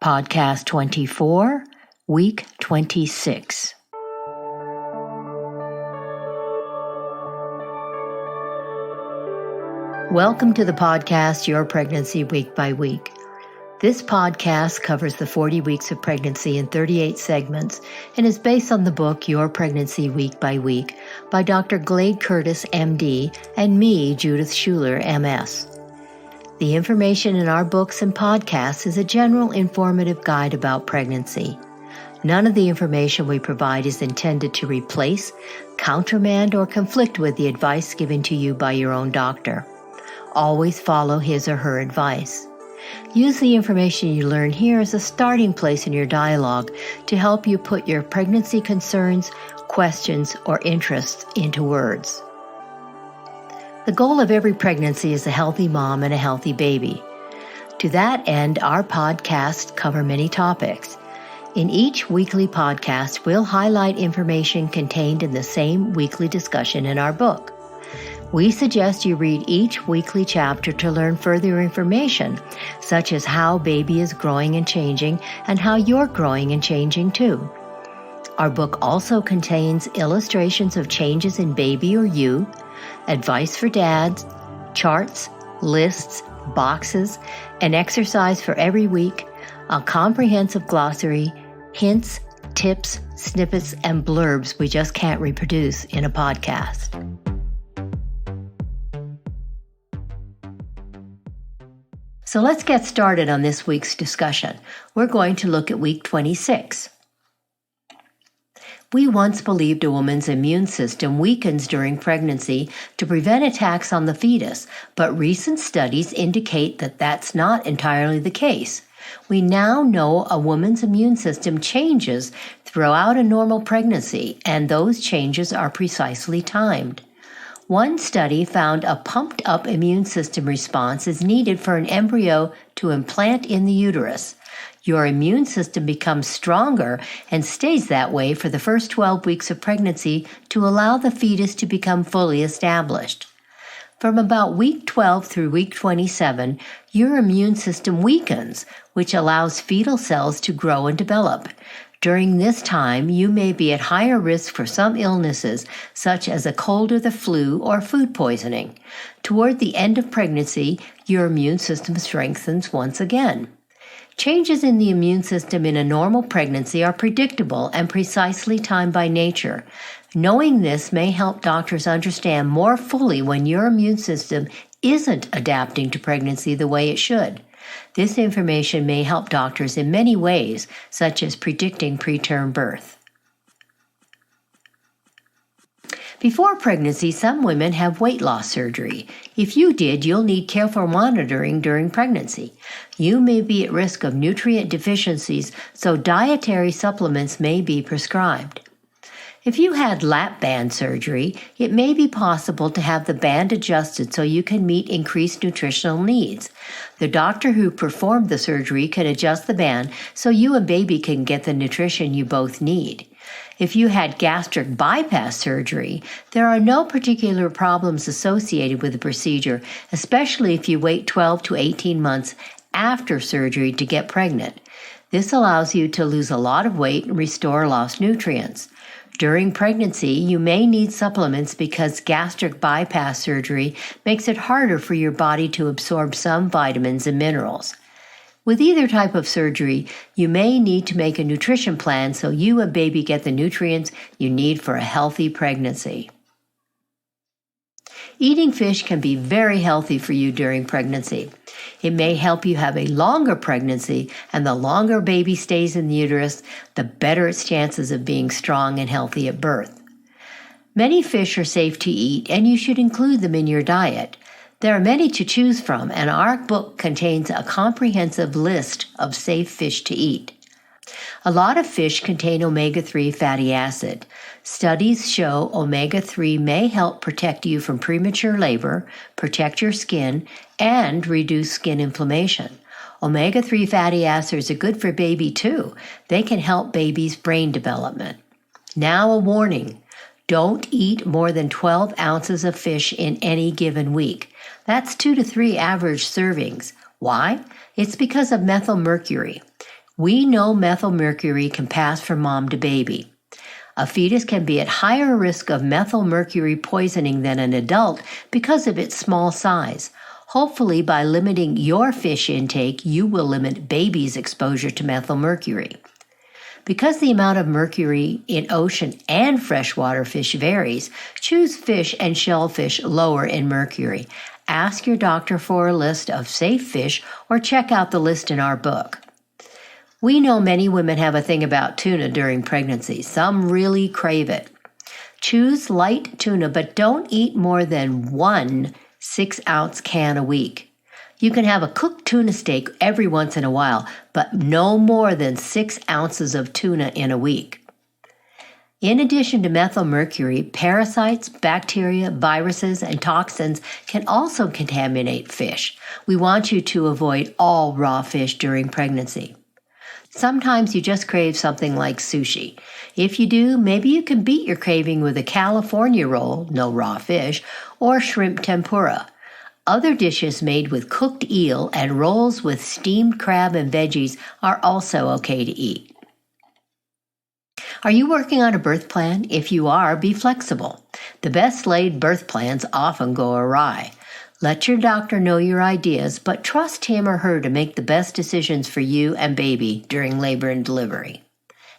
Podcast 24, Week 26. Welcome to the podcast, Your Pregnancy Week by Week. This podcast covers the 40 weeks of pregnancy in 38 segments and is based on the book Your Pregnancy Week by Week by Dr. Glade Curtis, MD, and me, Judith Schuler, MS. The information in our books and podcasts is a general informative guide about pregnancy. None of the information we provide is intended to replace, countermand, or conflict with the advice given to you by your own doctor. Always follow his or her advice. Use the information you learn here as a starting place in your dialogue to help you put your pregnancy concerns, questions, or interests into words. The goal of every pregnancy is a healthy mom and a healthy baby. To that end, our podcasts cover many topics. In each weekly podcast, we'll highlight information contained in the same weekly discussion in our book. We suggest you read each weekly chapter to learn further information, such as how baby is growing and changing, and how you're growing and changing too. Our book also contains illustrations of changes in baby or you, advice for dads, charts, lists, boxes, an exercise for every week, a comprehensive glossary, hints, tips, snippets, and blurbs we just can't reproduce in a podcast. So let's get started on this week's discussion. We're going to look at week 26. We once believed a woman's immune system weakens during pregnancy to prevent attacks on the fetus, but recent studies indicate that that's not entirely the case. We now know a woman's immune system changes throughout a normal pregnancy, and those changes are precisely timed. One study found a pumped-up immune system response is needed for an embryo to implant in the uterus. Your immune system becomes stronger and stays that way for the first 12 weeks of pregnancy to allow the fetus to become fully established. From about week 12 through week 27, your immune system weakens, which allows fetal cells to grow and develop. During this time, you may be at higher risk for some illnesses, such as a cold or the flu or food poisoning. Toward the end of pregnancy, your immune system strengthens once again. Changes in the immune system in a normal pregnancy are predictable and precisely timed by nature. Knowing this may help doctors understand more fully when your immune system isn't adapting to pregnancy the way it should. This information may help doctors in many ways, such as predicting preterm birth. Before pregnancy, some women have weight loss surgery. If you did, you'll need careful monitoring during pregnancy. You may be at risk of nutrient deficiencies, so dietary supplements may be prescribed. If you had lap band surgery, it may be possible to have the band adjusted so you can meet increased nutritional needs. The doctor who performed the surgery can adjust the band so you and baby can get the nutrition you both need. If you had gastric bypass surgery, there are no particular problems associated with the procedure, especially if you wait 12 to 18 months after surgery to get pregnant. This allows you to lose a lot of weight and restore lost nutrients. During pregnancy, you may need supplements because gastric bypass surgery makes it harder for your body to absorb some vitamins and minerals. With either type of surgery, you may need to make a nutrition plan so you and baby get the nutrients you need for a healthy pregnancy. Eating fish can be very healthy for you during pregnancy. It may help you have a longer pregnancy, and the longer baby stays in the uterus, the better its chances of being strong and healthy at birth. Many fish are safe to eat, and you should include them in your diet. There are many to choose from, and our book contains a comprehensive list of safe fish to eat. A lot of fish contain omega-3 fatty acid. Studies show omega-3 may help protect you from premature labor, protect your skin, and reduce skin inflammation. Omega-3 fatty acids are good for baby too. They can help baby's brain development. Now a warning. Don't eat more than 12 ounces of fish in any given week. That's 2 to 3 average servings. Why? It's because of methylmercury. We know methylmercury can pass from mom to baby. A fetus can be at higher risk of methylmercury poisoning than an adult because of its small size. Hopefully, by limiting your fish intake, you will limit baby's exposure to methylmercury. Because the amount of mercury in ocean and freshwater fish varies, choose fish and shellfish lower in mercury. Ask your doctor for a list of safe fish or check out the list in our book. We know many women have a thing about tuna during pregnancy. Some really crave it. Choose light tuna, but don't eat more than 1 6-ounce can a week. You can have a cooked tuna steak every once in a while, but no more than 6 ounces of tuna in a week. In addition to methylmercury, parasites, bacteria, viruses, and toxins can also contaminate fish. We want you to avoid all raw fish during pregnancy. Sometimes you just crave something like sushi. If you do, maybe you can beat your craving with a California roll, no raw fish, or shrimp tempura. Other dishes made with cooked eel and rolls with steamed crab and veggies are also okay to eat. Are you working on a birth plan? If you are, be flexible. The best laid birth plans often go awry. Let your doctor know your ideas, but trust him or her to make the best decisions for you and baby during labor and delivery.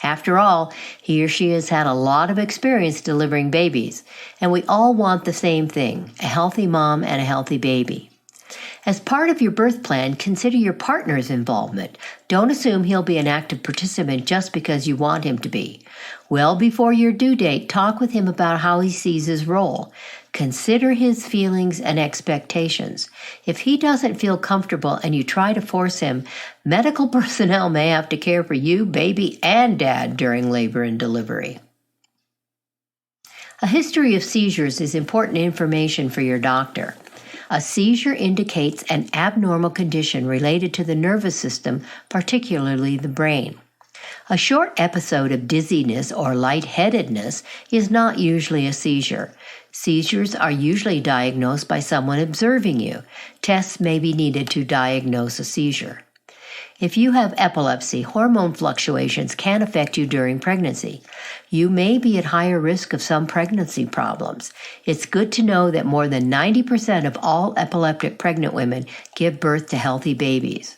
After all, he or she has had a lot of experience delivering babies, and we all want the same thing, a healthy mom and a healthy baby. As part of your birth plan, consider your partner's involvement. Don't assume he'll be an active participant just because you want him to be. Well before your due date, talk with him about how he sees his role. Consider his feelings and expectations. If he doesn't feel comfortable and you try to force him, medical personnel may have to care for you, baby, and dad during labor and delivery. A history of seizures is important information for your doctor. A seizure indicates an abnormal condition related to the nervous system, particularly the brain. A short episode of dizziness or lightheadedness is not usually a seizure. Seizures are usually diagnosed by someone observing you. Tests may be needed to diagnose a seizure. If you have epilepsy, hormone fluctuations can affect you during pregnancy. You may be at higher risk of some pregnancy problems. It's good to know that more than 90% of all epileptic pregnant women give birth to healthy babies.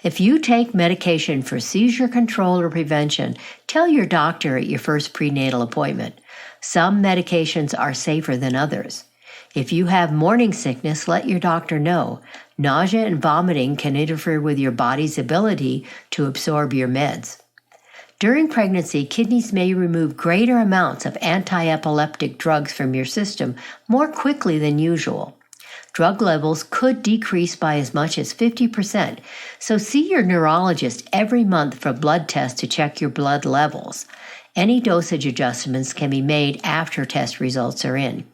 If you take medication for seizure control or prevention, tell your doctor at your first prenatal appointment. Some medications are safer than others. If you have morning sickness, let your doctor know. Nausea and vomiting can interfere with your body's ability to absorb your meds. During pregnancy, kidneys may remove greater amounts of anti-epileptic drugs from your system more quickly than usual. Drug levels could decrease by as much as 50%, so see your neurologist every month for blood tests to check your blood levels. Any dosage adjustments can be made after test results are in.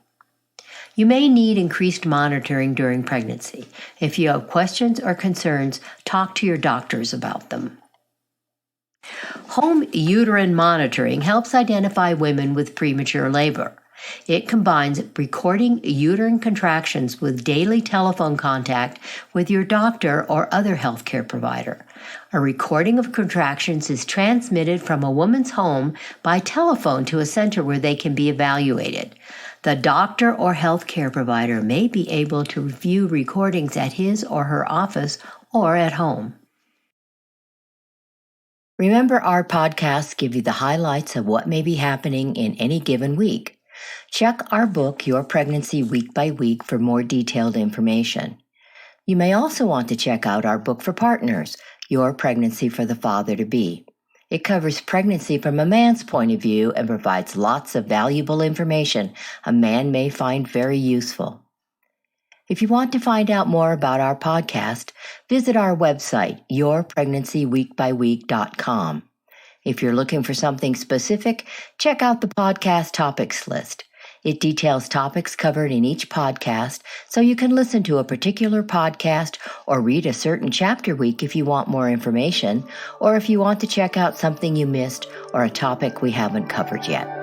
You may need increased monitoring during pregnancy. If you have questions or concerns, talk to your doctors about them. Home uterine monitoring helps identify women with premature labor. It combines recording uterine contractions with daily telephone contact with your doctor or other healthcare provider. A recording of contractions is transmitted from a woman's home by telephone to a center where they can be evaluated. The doctor or healthcare provider may be able to review recordings at his or her office or at home. Remember, our podcasts give you the highlights of what may be happening in any given week. Check our book, Your Pregnancy Week by Week, for more detailed information. You may also want to check out our book for partners, Your Pregnancy for the Father-to-Be. It covers pregnancy from a man's point of view and provides lots of valuable information a man may find very useful. If you want to find out more about our podcast, visit our website, yourpregnancyweekbyweek.com. If you're looking for something specific, check out the podcast topics list. It details topics covered in each podcast, so you can listen to a particular podcast or read a certain chapter week if you want more information, or if you want to check out something you missed or a topic we haven't covered yet.